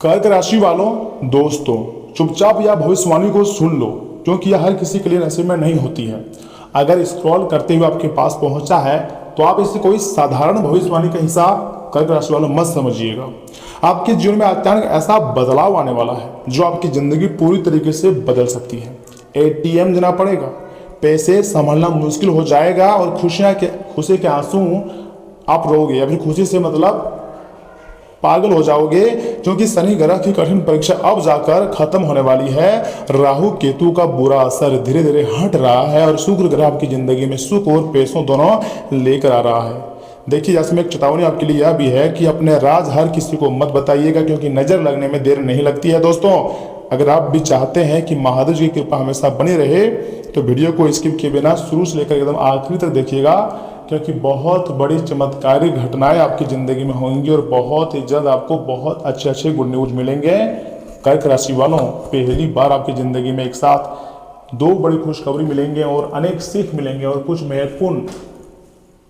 कर्क राशि वालों, दोस्तों चुपचाप यह भविष्यवाणी को सुन लो, क्योंकि यह हर किसी के लिए नसीब में नहीं होती है। अगर स्क्रॉल करते हुए आपके पास पहुंचा है तो आप इसे कोई साधारण भविष्यवाणी का हिस्सा कर्क राशि वालों मत समझिएगा। आपके जीवन में अचानक ऐसा बदलाव आने वाला है जो आपकी जिंदगी पूरी तरीके से बदल सकती है। एटीएम देना पड़ेगा, पैसे संभालना मुश्किल हो जाएगा और खुशी के आंसू आप रोगे या फिर खुशी से मतलब पागल हो जाओगे, क्योंकि शनि ग्रह की कठिन परीक्षा अब जाकर खत्म होने वाली है। राहु केतु का बुरा असर धीरे धीरे हट रहा है और शुक्र ग्रह आपकी जिंदगी में सुख और पैसों दोनों लेकर आ रहा है। देखिए, इसमें एक चेतावनी आपके लिए यह भी है कि अपने राज हर किसी को मत बताइएगा, क्योंकि नजर लगने में देर नहीं लगती है। दोस्तों, अगर आप भी चाहते हैं कि महादेव जी की कृपा हमेशा बनी रहे तो वीडियो को स्किप किए बिना शुरू से लेकर एकदम आखिरी तक देखिएगा, क्योंकि बहुत बड़ी चमत्कारी घटनाएं आपकी ज़िंदगी में होंगी और बहुत ही जल्द आपको बहुत अच्छे गुड न्यूज़ मिलेंगे। कर्क राशि वालों, पहली बार आपकी ज़िंदगी में एक साथ दो बड़ी खुशखबरी मिलेंगे और अनेक सीख मिलेंगे और कुछ महत्वपूर्ण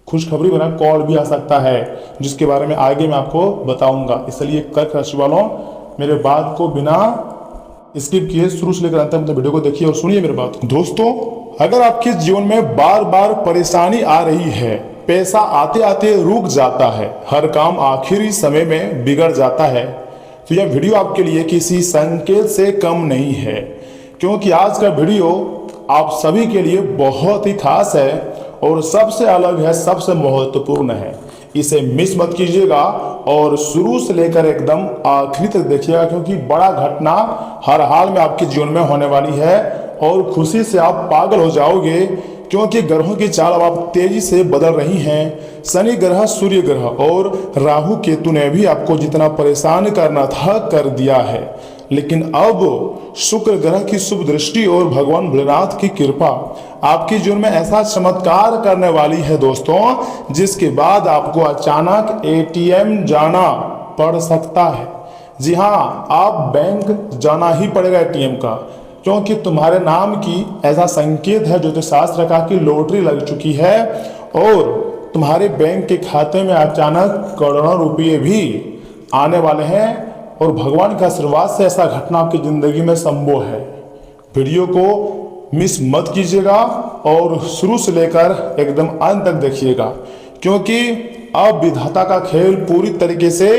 खुशखबरी बना कॉल भी आ सकता है, जिसके बारे में आगे मैं आपको बताऊंगा। इसलिए कर्क राशि वालों, मेरे बात को बिना स्किप किए शुरू से लेकर अंत तक वीडियो को देखिए और सुनिए मेरी बात। दोस्तों, अगर आपके जीवन में बार बार परेशानी आ रही है, पैसा आते आते रुक जाता है, हर काम आखिरी समय में बिगड़ जाता है, तो यह वीडियो आपके लिए किसी संकेत से कम नहीं है, क्योंकि आज का वीडियो आप सभी के लिए बहुत ही खास है और सबसे अलग है, सबसे महत्वपूर्ण है। इसे मिस मत कीजिएगा और शुरू से लेकर एकदम आखिरी तक देखिएगा, क्योंकि बड़ा घटना हर हाल में आपके जीवन में होने वाली है और खुशी से आप पागल हो जाओगे, क्योंकि ग्रहों की चाल अब तेजी से बदल रही हैं। शनि ग्रह, सूर्य ग्रह और राहु केतु ने भी आपको जितना परेशान करना था कर दिया है, लेकिन अब शुक्र ग्रह की शुभ दृष्टि और भगवान भोलेनाथ की कृपा आपके जीवन में ऐसा चमत्कार करने वाली है दोस्तों, जिसके बाद आपको अचानक एटीएम जाना पड़ सकता है। जी हाँ, आप बैंक जाना ही पड़ेगा एटीएम का, क्योंकि तुम्हारे नाम की ऐसा संकेत है ज्योतिष शास्त्र का कि लॉटरी लग चुकी है और तुम्हारे बैंक के खाते में अचानक करोड़ों रुपये भी आने वाले हैं और भगवान के आशीर्वाद से ऐसा घटना आपकी जिंदगी में संभव है। वीडियो को मिस मत कीजिएगा और शुरू से लेकर एकदम अंत तक देखिएगा, क्योंकि अब विधाता का खेल पूरी तरीके से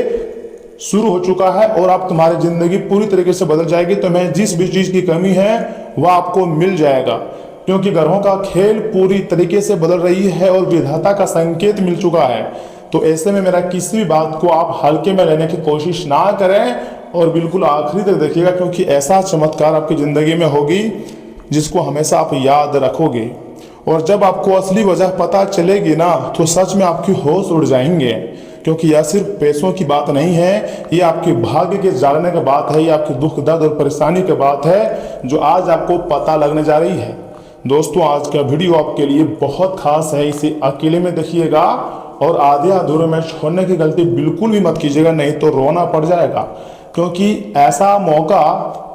शुरू हो चुका है और आप तुम्हारी जिंदगी पूरी तरीके से बदल जाएगी। तुम्हें जिस भी चीज की कमी है वह आपको मिल जाएगा, क्योंकि ग्रहों का खेल पूरी तरीके से बदल रही है और विधाता का संकेत मिल चुका है। तो ऐसे में मेरा किसी भी बात को आप हल्के में लेने की कोशिश ना करें और बिल्कुल आखिरी तक देखिएगा, क्योंकि ऐसा चमत्कार आपकी जिंदगी में होगी जिसको हमेशा आप याद रखोगे। और जब आपको असली वजह पता चलेगी ना, तो सच में आपकी होश उड़ जाएंगे, क्योंकि यह सिर्फ पैसों की बात नहीं है, ये आपके भाग्य के जागने की बात है, ये आपके दुख दर्द और परेशानी की बात है जो आज आपको पता लगने जा रही है। दोस्तों, आज का वीडियो आपके लिए बहुत खास है, इसे अकेले में देखिएगा और आधे अधूरे में छोड़ने की गलती बिल्कुल भी मत कीजिएगा, नहीं तो रोना पड़ जाएगा, क्योंकि ऐसा मौका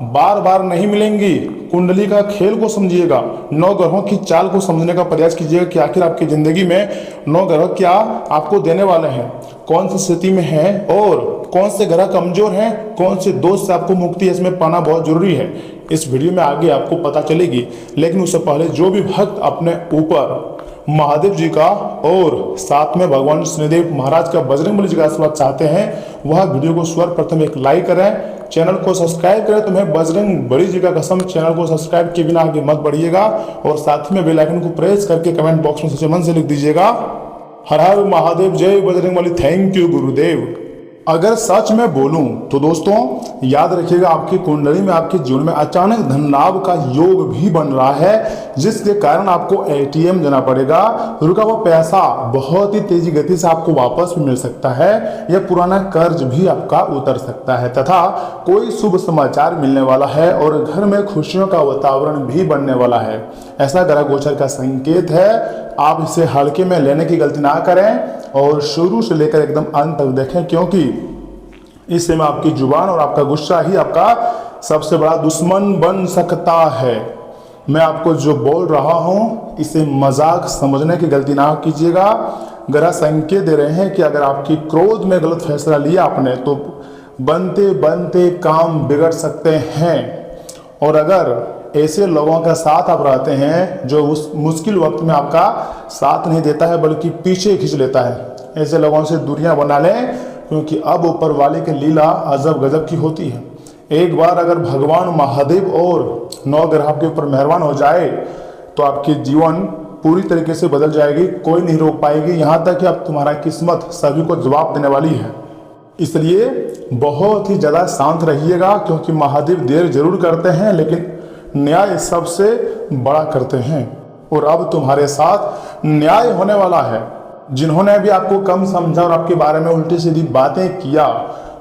बार बार नहीं मिलेंगी। कुंडली का खेल को समझिएगा, 9 ग्रहों की चाल को समझने का प्रयास कीजिएगा कि आखिर आपकी जिंदगी में 9 ग्रह क्या आपको देने वाले हैं, कौन सी स्थिति में है और कौन से ग्रह कमजोर हैं, कौन से दोष से आपको मुक्ति इसमें पाना बहुत जरूरी है। इस वीडियो में आगे आपको पता चलेगी, लेकिन उससे पहले जो भी भक्त अपने ऊपर महादेव जी का और साथ में भगवान शनिदेव महाराज का, बजरंगबली जी का आशीर्वाद चाहते हैं, वह वीडियो को सर्वप्रथम एक लाइक करें, चैनल को सब्सक्राइब करें। तुम्हें बजरंगबली जी का कसम, चैनल को सब्सक्राइब किए बिना आगे मत बढ़िएगा और साथ में बेल आइकन को प्रेस करके कमेंट बॉक्स में सच्चे मन से लिख दीजिएगा, हर हर महादेव, जय बजरंगबली, थैंक यू गुरुदेव। अगर सच में बोलूं तो दोस्तों याद रखिएगा, आपकी कुंडली में आपके जीवन में अचानक धन लाभ का योग भी बन रहा है, जिसके कारण आपको एटीएम जाना पड़ेगा। रुका हुआ पैसा बहुत ही तेजी गति से आपको वापस भी मिल सकता है, यह पुराना कर्ज भी आपका उतर सकता है तथा कोई शुभ समाचार मिलने वाला है और घर में खुशियों का वातावरण भी बनने वाला है। ऐसा ग्रह गोचर का संकेत है, आप इसे हल्के में लेने की गलती ना करें और शुरू से लेकर एकदम अंत तक देखें, क्योंकि इस समय आपकी जुबान और आपका गुस्सा ही आपका सबसे बड़ा दुश्मन बन सकता है। मैं आपको जो बोल रहा हूं इसे मजाक समझने की गलती ना कीजिएगा। ग्रह संकेत दे रहे हैं कि अगर आपकी क्रोध में गलत फैसला लिया आपने तो बनते बनते काम बिगड़ सकते हैं। और अगर ऐसे लोगों का साथ आप रहते हैं जो उस मुश्किल वक्त में आपका साथ नहीं देता है बल्कि पीछे खींच लेता है, ऐसे लोगों से दूरियां बना लें, क्योंकि अब ऊपर वाले की लीला अजब गजब की होती है। एक बार अगर भगवान महादेव और नौ ग्रह आपके ऊपर मेहरबान हो जाए तो आपकी जीवन पूरी तरीके से बदल जाएगी, कोई नहीं रोक पाएगी, यहाँ तक कि अब तुम्हारा किस्मत सभी को जवाब देने वाली है। इसलिए बहुत ही ज़्यादा शांत रहिएगा, क्योंकि महादेव देर जरूर करते हैं लेकिन न्याय सबसे बड़ा करते हैं। और अब तुम्हारे साथ न्याय होने वाला है। जिन्होंने भी आपको कम समझा और आपके बारे में उल्टी सीधी बातें किया,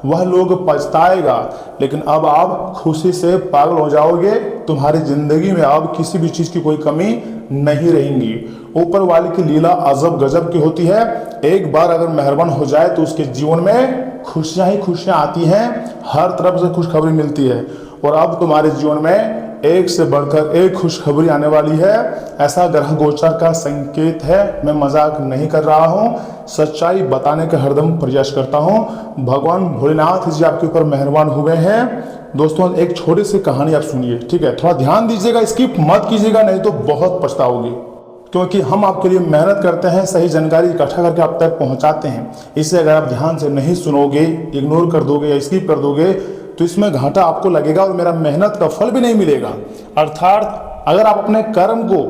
वह लोग पछताएगा, लेकिन अब आप खुशी से पागल हो जाओगे। तुम्हारी जिंदगी में अब किसी भी चीज की कोई कमी नहीं रहेगी। ऊपर वाले की लीला अजब गजब की होती है। एक बार अगर मेहरबान हो जाए तो उसके जीवन में खुशियां ही खुशियां आती हैं, हर तरफ से खुशखबरी मिलती है। और अब तुम्हारे जीवन में एक से बढ़कर एक खुशखबरी आने वाली है, ऐसा ग्रह गोचर का संकेत है। मैं मजाक नहीं कर रहा हूँ, सच्चाई बताने का हरदम प्रयास करता हूँ। भगवान भोलेनाथ जी आपके ऊपर मेहरबान हुए हैं। दोस्तों, एक छोटी सी कहानी आप सुनिए, ठीक है? थोड़ा ध्यान दीजिएगा, स्किप मत कीजिएगा, नहीं तो बहुत पछताओगे। क्योंकि हम आपके लिए मेहनत करते हैं, सही जानकारी इकट्ठा करके आप तक पहुंचाते हैं। इसे अगर आप ध्यान से नहीं सुनोगे, इग्नोर कर दोगे या स्किप कर दोगे तो इसमें घाटा आपको लगेगा और मेरा मेहनत का फल भी नहीं मिलेगा। अर्थात अगर आप अपने कर्म को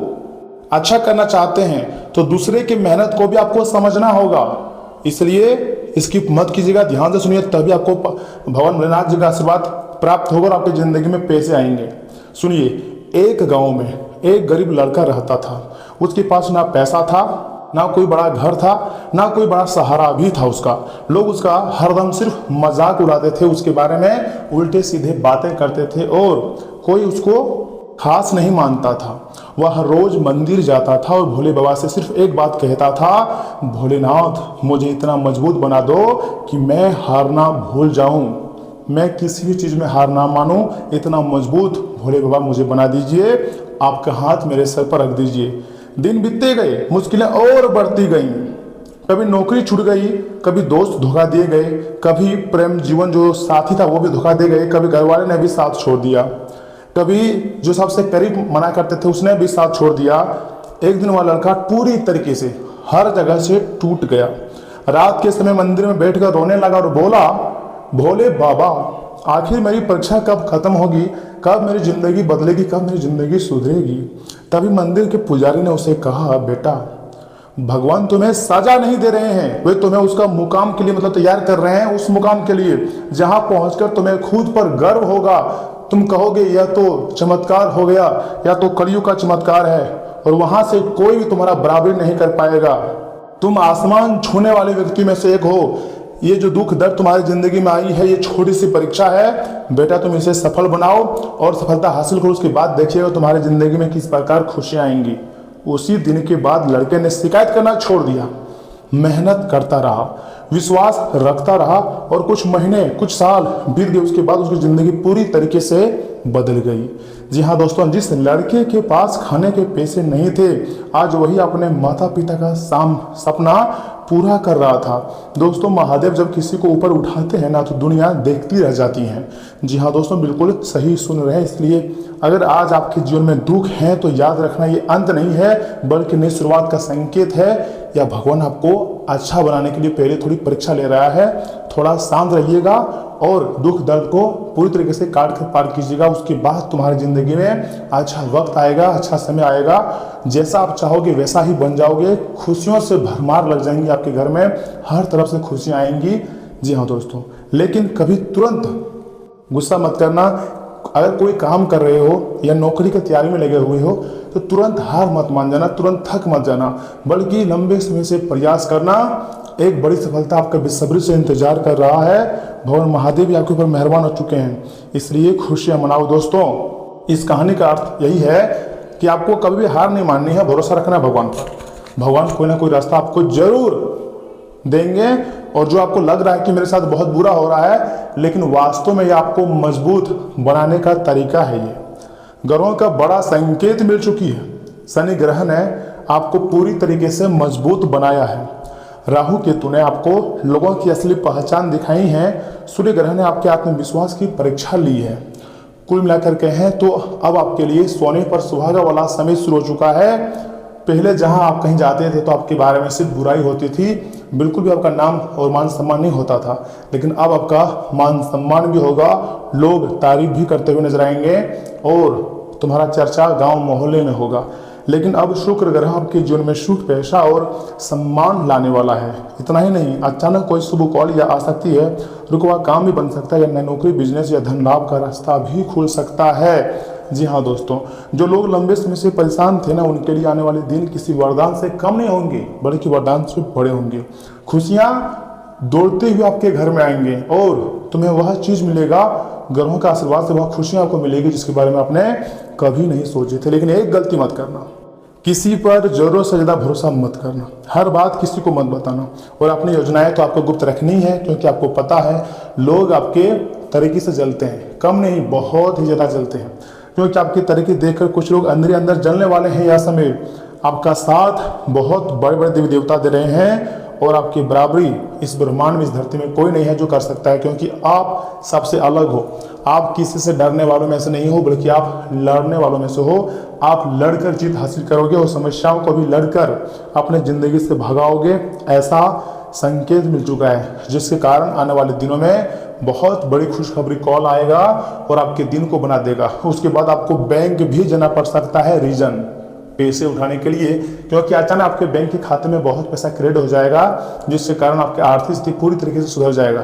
अच्छा करना चाहते हैं तो दूसरे की मेहनत को भी आपको समझना होगा। इसलिए स्किप मत कीजिएगा, ध्यान से सुनिए, तभी आपको भगवान भोलेनाथ जी का आशीर्वाद प्राप्त होगा और आपकी जिंदगी में पैसे आएंगे। सुनिए, एक गांव में एक गरीब लड़का रहता था। उसके पास ना पैसा था, ना कोई बड़ा घर था, ना कोई बड़ा सहारा भी था उसका। लोग उसका हरदम सिर्फ मजाक उड़ाते थे, उसके बारे में उल्टे सीधे बातें करते थे और कोई उसको खास नहीं मानता था। वह रोज मंदिर जाता था और भोले बाबा से सिर्फ एक बात कहता था, भोलेनाथ मुझे इतना मजबूत बना दो कि मैं हारना भूल जाऊं, मैं किसी भी चीज में हार ना मानूं, इतना मजबूत भोले बाबा मुझे बना दीजिए, आपका हाथ मेरे सर पर रख दीजिए। दिन बीतते गए, मुश्किलें और बढ़ती गईं। कभी नौकरी छूट गई, कभी दोस्त धोखा दिए गए, कभी प्रेम जीवन जो साथी था वो भी धोखा दे गए, कभी घर वाले ने भी साथ छोड़ दिया, कभी जो सबसे करीब मना करते थे उसने भी साथ छोड़ दिया। एक दिन वह लड़का पूरी तरीके से हर जगह से टूट गया। रात के समय मंदिर में बैठकर रोने लगा और बोला, भोले बाबा आखिर मेरी परीक्षा कब खत्म होगी, कब मेरी जिंदगी बदलेगी, कब मेरी जिंदगी सुधरेगी। तभी मंदिर के पुजारी ने उसे कहा, बेटा भगवान तुम्हें सजा नहीं दे रहे हैं, वे तुम्हें उसका मुकाम के लिए मतलब तैयार कर रहे हैं, उस मुकाम के लिए जहां पहुंचकर तुम्हें खुद पर गर्व होगा। तुम कहोगे यह तो चमत्कार हो गया, या तो कलयुग का चमत्कार है, और वहां से कोई भी तुम्हारा बराबरी नहीं कर पाएगा। तुम आसमान छूने वाले व्यक्ति में से एक हो। ये जो दुख दर्द तुम्हारी जिंदगी में आई है, ये छोटी सी परीक्षा है बेटा, तुम इसे सफल बनाओ और सफलता हासिल करो, उसके बाद देखिएगा तुम्हारी जिंदगी में किस प्रकार खुशियां आएंगी। उसी दिन के बाद लड़के ने शिकायत करना छोड़ दिया, मेहनत करता रहा, विश्वास रखता रहा, और कुछ महीने कुछ साल बीत गए। उसके बाद उसकी जिंदगी पूरी तरीके से बदल गई। जी हाँ दोस्तों, जिस लड़के के पास खाने के पैसे नहीं थे, आज वही अपने माता पिता का सपना पूरा कर रहा था। दोस्तों, महादेव जब किसी को ऊपर उठाते हैं ना तो दुनिया देखती रह जाती है। जी हाँ दोस्तों, बिल्कुल सही सुन रहे हैं। इसलिए अगर आज आपके जीवन में दुख है तो याद रखना, ये अंत नहीं है बल्कि नई शुरुआत का संकेत है, या भगवान आपको अच्छा बनाने के लिए पहले थोड़ी परीक्षा ले रहा है। थोड़ा शांत रहिएगा और दुख दर्द को पूरी तरीके से काट कर पार कीजिएगा। उसके बाद तुम्हारी जिंदगी में अच्छा वक्त आएगा, अच्छा समय आएगा, जैसा आप चाहोगे वैसा ही बन जाओगे। खुशियों से भरमार लग जाएंगी आपके घर में, हर तरफ से खुशियां आएंगी। जी हाँ दोस्तों, लेकिन कभी तुरंत गुस्सा मत करना। अगर कोई काम कर रहे हो या नौकरी की तैयारी में लगे हुए हो तो तुरंत हार मत मान जाना, तुरंत थक मत जाना, बल्कि लंबे समय से प्रयास करना। एक बड़ी सफलता आपका बेसब्री से इंतजार कर रहा है। भगवान महादेव भी आपके ऊपर मेहरबान हो चुके हैं, इसलिए खुशियां मनाओ दोस्तों। इस कहानी का अर्थ यही है कि आपको कभी भी हार नहीं माननी है, भरोसा रखना है भगवान पर। भगवान कोई ना कोई रास्ता आपको जरूर देंगे। और जो आपको लग रहा है कि मेरे साथ बहुत बुरा हो रहा है, लेकिन वास्तव में ये आपको मजबूत बनाने का तरीका है। ये ग्रहों का बड़ा संकेत मिल चुकी है। शनि ग्रह ने आपको पूरी तरीके से मजबूत बनाया है। राहु केतु ने आपको लोगों की असली पहचान दिखाई है, सूर्य ग्रह ने आपके आत्मविश्वास की परीक्षा ली है। कुल मिलाकर कहें तो अब आपके लिए सोने पर सुहागा वाला समय शुरू हो चुका है। पहले जहां आप कहीं जाते थे तो आपके बारे में सिर्फ बुराई होती थी, बिल्कुल भी आपका नाम और मान सम्मान नहीं होता था, लेकिन अब आपका मान सम्मान भी होगा, लोग तारीफ भी करते हुए नजर आएंगे और तुम्हारा चर्चा गांव मोहल्ले में होगा। लेकिन अब शुक्र ग्रह आपके जीवन में सुख, पैसा और सम्मान लाने वाला है। इतना ही नहीं, अचानक कोई शुभ कॉल या आ सकती है, रुका हुआ काम भी बन सकता है, या नई नौकरी, बिजनेस या धन लाभ का रास्ता भी खुल सकता है। जी हाँ दोस्तों, जो लोग लंबे समय से परेशान थे ना, उनके लिए आने वाले दिन किसी वरदान से कम नहीं होंगे, बल्कि वरदान से बड़े होंगे। खुशियाँ दौड़ते हुए आपके घर में आएंगे और तुम्हें वह चीज़ मिलेगा, ग्रहों का आशीर्वाद से वह खुशियाँ आपको मिलेगी जिसके बारे में आपने कभी नहीं सोचे थे। लेकिन एक गलती मत करना, किसी पर जरूरत से ज़्यादा भरोसा मत करना, हर बात किसी को मत बताना, और अपनी योजनाएं तो आपको गुप्त रखनी है, क्योंकि आपको पता है लोग आपके तरीके से जलते हैं, कम नहीं बहुत ही ज़्यादा जलते हैं, क्योंकि आपके तरीके देखकर कुछ लोग अंदर ही अंदर जलने वाले हैं। यह समय आपका साथ बहुत बड़े बड़े देवी देवता दे रहे हैं, और आपकी बराबरी इस ब्रह्मांड में, इस धरती में कोई नहीं है जो कर सकता है, क्योंकि आप सबसे अलग हो। आप किसी से डरने वालों में से नहीं हो, बल्कि आप लड़ने वालों में से हो। आप लड़कर जीत हासिल करोगे और समस्याओं को भी लड़कर अपने ज़िंदगी से भगाओगे, ऐसा संकेत मिल चुका है, जिसके कारण आने वाले दिनों में बहुत बड़ी खुशखबरी कॉल आएगा और आपके दिन को बना देगा। उसके बाद आपको बैंक भी जाना पड़ सकता है रीजन पैसे उठाने के लिए, क्योंकि अचानक आपके बैंक के खाते में बहुत पैसा क्रेडिट हो जाएगा, जिसके कारण आपकी आर्थिक स्थिति पूरी तरीके से सुधर जाएगा।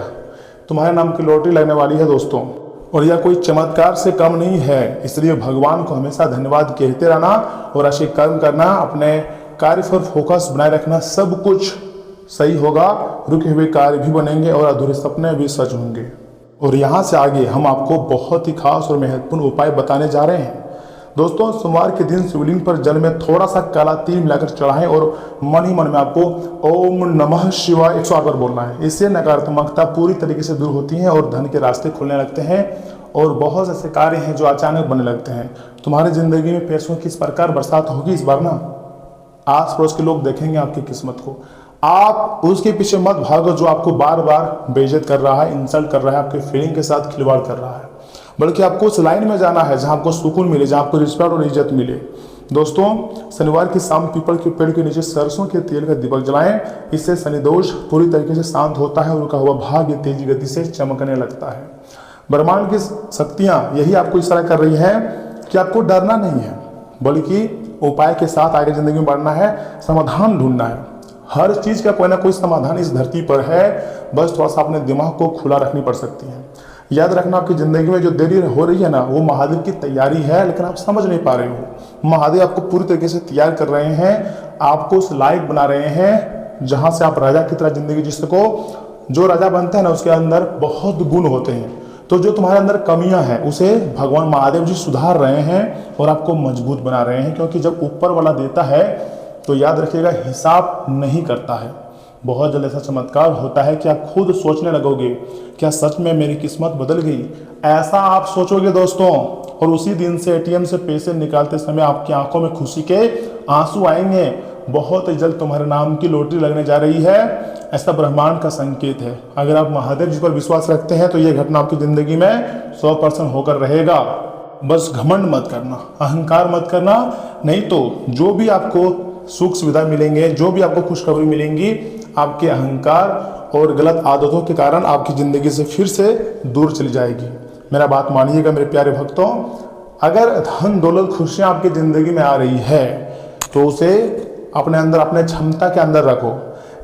तुम्हारे नाम की लॉटरी लगने वाली है दोस्तों, और यह कोई चमत्कार से कम नहीं है। इसलिए भगवान को हमेशा धन्यवाद कहते रहना और अच्छे कर्म करना, अपने कार्य पर फोकस बनाए रखना, सब कुछ सही होगा। रुके हुए कार्य भी बनेंगे और अधूरे सपने भी सच होंगे। और यहाँ से आगे हम आपको बहुत ही खास और महत्वपूर्ण उपाय बताने जा रहे हैं दोस्तों। सोमवार के दिन शिवलिंग पर जल में थोड़ा सा काला तिल मिलाकर चढ़ाएं और मन ही मन में आपको ओम नमः शिवाय 108 बार बोलना है। इससे नकारात्मकता पूरी तरीके से दूर होती है और धन के रास्ते खुलने लगते हैं, और बहुत ऐसे कार्य हैं जो अचानक बनने लगते हैं। तुम्हारी जिंदगी में पैसों की इस प्रकार बरसात होगी इस बार ना, आस पड़ोस के लोग देखेंगे आपकी किस्मत को। आप उसके पीछे मत भागो जो आपको बार बार बेइज्जत कर रहा है, इंसल्ट कर रहा है, आपके फीलिंग के साथ खिलवाड़ कर रहा है, बल्कि आपको उस लाइन में जाना है जहां आपको सुकून मिले, जहां आपको रिस्पेक्ट और इज्जत मिले। दोस्तों, शनिवार की शाम पीपल के पेड़ के नीचे सरसों के तेल का दीपक जलाएं। इससे शनि दोष पूरी तरीके से शांत होता है और उनका हुआ भाग्य तेजी गति से चमकने लगता है। ब्रह्मांड की शक्तियां यही आपको इशारा कर रही है कि आपको डरना नहीं है, बल्कि उपाय के साथ आगे जिंदगी में बढ़ना है, समाधान ढूंढना है। हर चीज का कोई ना कोई समाधान इस धरती पर है, बस थोड़ा सा अपने दिमाग को खुला रखनी पड़ सकती है। याद रखना, आपकी जिंदगी में जो देरी हो रही है ना, वो महादेव की तैयारी है, लेकिन आप समझ नहीं पा रहे हो। महादेव आपको पूरी तरीके से तैयार कर रहे हैं, आपको उस लायक बना रहे हैं जहां से आप राजा की तरह जिंदगी जी सको। जो राजा बनता है ना, उसके अंदर बहुत गुण होते हैं, तो जो तुम्हारे अंदर कमियां हैं उसे भगवान महादेव जी सुधार रहे हैं और आपको मजबूत बना रहे हैं। क्योंकि जब ऊपर वाला देता है तो याद रखिएगा, हिसाब नहीं करता है। बहुत जल्द ऐसा चमत्कार होता है कि आप खुद सोचने लगोगे, क्या सच में मेरी किस्मत बदल गई? ऐसा आप सोचोगे दोस्तों, और उसी दिन से एटीएम से पैसे निकालते समय आपकी आंखों में खुशी के आंसू आएंगे। बहुत ही जल्द तुम्हारे नाम की लॉटरी लगने जा रही है, ऐसा ब्रह्मांड का संकेत है। अगर आप महादेव जी पर विश्वास रखते हैं तो यह घटना आपकी जिंदगी में 100% होकर रहेगा। बस घमंड मत करना, अहंकार मत करना, नहीं तो जो भी आपको सुख सुविधा मिलेंगे, जो भी आपको खुशखबरी मिलेंगी, आपके अहंकार और गलत आदतों के कारण आपकी ज़िंदगी से फिर से दूर चली जाएगी। मेरा बात मानिएगा मेरे प्यारे भक्तों, अगर धन दौलत खुशियाँ आपकी ज़िंदगी में आ रही है तो उसे अपने अंदर, अपने क्षमता के अंदर रखो,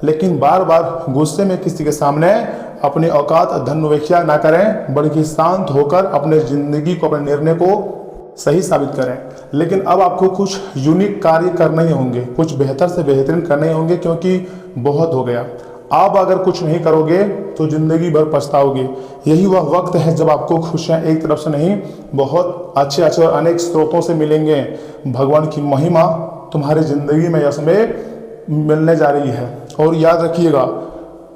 लेकिन बार बार गुस्से में किसी के सामने अपनी औकात धनवेक्षा ना करें, बल्कि शांत होकर अपने ज़िंदगी को, अपने निर्णय को सही साबित करें। लेकिन अब आपको कुछ यूनिक कार्य करने ही होंगे, कुछ बेहतर से बेहतरीन करने ही होंगे, क्योंकि बहुत हो गया। अब अगर कुछ नहीं करोगे तो जिंदगी भर पछताओगे। यही वह वक्त है जब आपको खुशियां एक तरफ से नहीं, बहुत अच्छे अच्छे और अनेक स्रोतों से मिलेंगे। भगवान की महिमा तुम्हारी जिंदगी में यह समय मिलने जा रही है। और याद रखिएगा,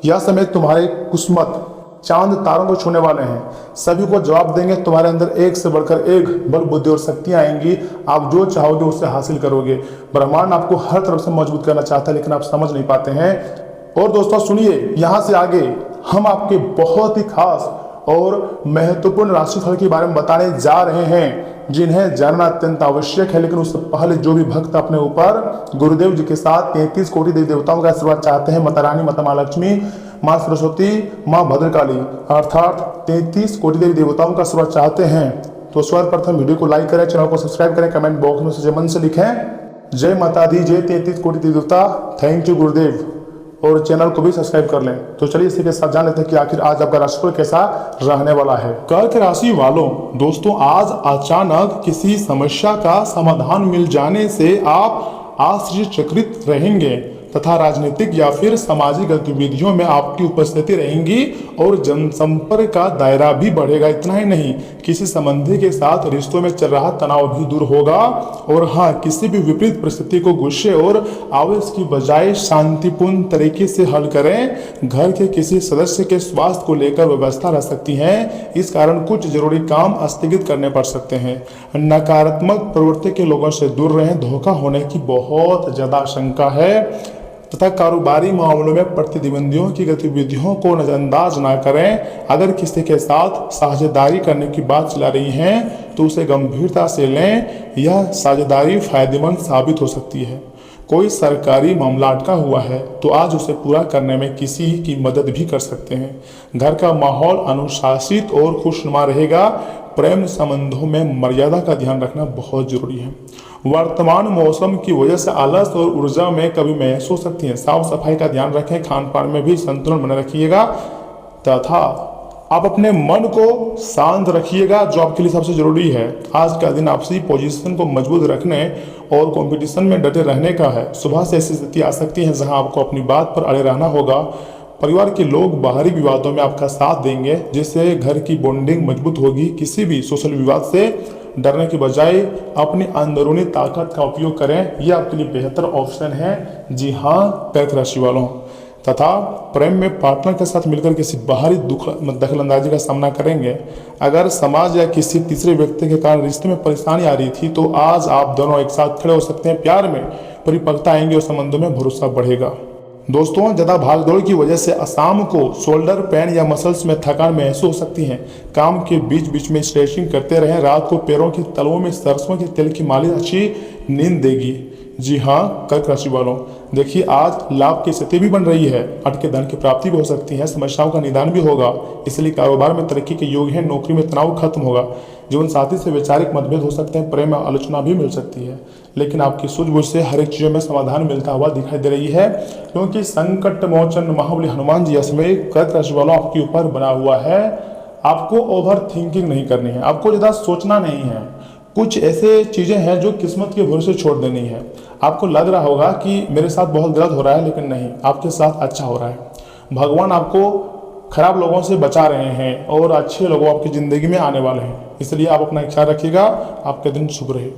यह समय तुम्हारी किस्मत चांद तारों को छूने वाले हैं, सभी को जवाब देंगे। तुम्हारे अंदर एक से बढ़कर एक बल, बुद्धि और शक्तियां आएंगी। आप जो चाहोगे उससे हासिल करोगे। ब्रह्मांड आपको हर तरफ से मजबूत करना चाहता है, लेकिन आप समझ नहीं पाते हैं। और दोस्तों सुनिए, यहाँ से आगे हम आपके बहुत ही खास और महत्वपूर्ण राशिफल के बारे में बताने जा रहे हैं, जिन्हें जानना अत्यंत आवश्यक है। लेकिन उससे पहले जो भी भक्त अपने ऊपर गुरुदेव जी के साथ 33 कोटि देवी देवताओं का आशीर्वाद चाहते हैं, माता रानी, माता महालक्ष्मी, माँ सरस्वती, माँ भद्रकाली अर्थात 33 कोटि देवी देवताओं का आशीर्वाद चाहते हैं, तो सर्वप्रथम वीडियो को लाइक करें, चैनल को सब्सक्राइब करें, कमेंट बॉक्स में सच्चे मन से लिखें जय माता दी, जय 33 कोटि देवी देवता, थैंक यू गुरुदेव, और चैनल को भी सब्सक्राइब कर लें। तो चलिए इसी के साथ जान लेते हैं कि आखिर आज आपका राशिफल कैसा रहने वाला है। कर्क राशि वालों, दोस्तों आज अचानक किसी समस्या का समाधान मिल जाने से आप आश्चर्यचकित रहेंगे तथा राजनीतिक या फिर सामाजिक गतिविधियों में आपकी उपस्थिति रहेंगी और जनसंपर्क का दायरा भी बढ़ेगा। इतना ही नहीं, किसी संबंधी के साथ रिश्तों में चल रहा तनाव भी दूर होगा। और हाँ, किसी भी विपरीत परिस्थिति को गुस्से और आवेश की बजाय शांतिपूर्ण तरीके से हल करें। घर के किसी सदस्य के स्वास्थ्य को लेकर व्यवस्था रह सकती है, इस कारण कुछ जरूरी काम स्थगित करने पड़ सकते हैं। नकारात्मक प्रवृत्ति के लोगों से दूर रहें, धोखा होने की बहुत ज्यादा आशंका है। तथा कारोबारी मामलों में प्रतिद्वंदियों की गतिविधियों को नजरअंदाज ना करें। अगर किसी के साथ साझेदारी करने की बात चला रही है तो उसे गंभीरता से लें, यह साझेदारी फायदेमंद साबित हो सकती है। कोई सरकारी मामला अटका हुआ है तो आज उसे पूरा करने में किसी की मदद भी कर सकते हैं। घर का माहौल अनुशासित और खुशनुमा रहेगा। प्रेम संबंधों में मर्यादा का ध्यान रखना बहुत जरूरी है। वर्तमान मौसम की वजह से आलस और ऊर्जा में कभी महसूस हो सकती है। साफ सफाई का ध्यान रखें, खान पान में भी संतुलन बना रखिएगा तथा आप अपने मन को शांत रखिएगा, जो आपके लिए सबसे जरूरी है। आज का दिन आपसी पोजीशन को मजबूत रखने और कंपटीशन में डटे रहने का है। सुबह से ऐसी स्थिति आ सकती है जहां आपको अपनी बात पर अड़े रहना होगा। परिवार के लोग बाहरी विवादों में आपका साथ देंगे, जिससे घर की बॉन्डिंग मजबूत होगी। किसी भी सोशल विवाद से डरने की बजाय अपनी अंदरूनी ताकत का उपयोग करें, यह आपके लिए बेहतर ऑप्शन है। जी हाँ कर्क राशि वालों, तथा प्रेम में पार्टनर के साथ मिलकर किसी बाहरी दखलंदाजी का सामना करेंगे। अगर समाज या किसी तीसरे व्यक्ति के कारण रिश्ते में परेशानी आ रही थी तो आज आप दोनों एक साथ खड़े हो सकते हैं। प्यार में परिपक्वता आएंगे और संबंधों में भरोसा बढ़ेगा। दोस्तों ज्यादा भागदौड़ की वजह से शाम को शोल्डर पेन या मसल्स में थकान महसूस हो सकती है। काम के बीच बीच में स्ट्रेचिंग करते रहें। रात को पैरों के तलवों में सरसों के तेल की मालिश अच्छी नींद देगी। जी हाँ कर्क राशि वालों, देखिए आज लाभ की स्थिति भी बन रही है। अटके धन की प्राप्ति भी हो सकती है, समस्याओं का निदान भी होगा, इसलिए कारोबार में तरक्की के योग है। नौकरी में तनाव खत्म होगा। जीवन साथी से वैचारिक मतभेद हो सकते हैं, प्रेम में आलोचना भी मिल सकती है, लेकिन आपकी सूझबूझ से हर एक चीजों में समाधान मिलता हुआ दिखाई दे रही है, क्योंकि संकट मोचन महाबली हनुमान जी इसमें कर्क राशि वालों आपके ऊपर बना हुआ है। आपको ओवर थिंकिंग नहीं करनी है, आपको ज्यादा सोचना नहीं है। कुछ ऐसे चीजें हैं जो किस्मत के भरोसे छोड़ देनी है। आपको लग रहा होगा कि मेरे साथ बहुत गलत हो रहा है, लेकिन नहीं, आपके साथ अच्छा हो रहा है। भगवान आपको खराब लोगों से बचा रहे हैं और अच्छे लोगों आपकी जिंदगी में आने वाले हैं, इसलिए आप अपना ख्याल रखिएगा। आपका दिन शुभ रहे।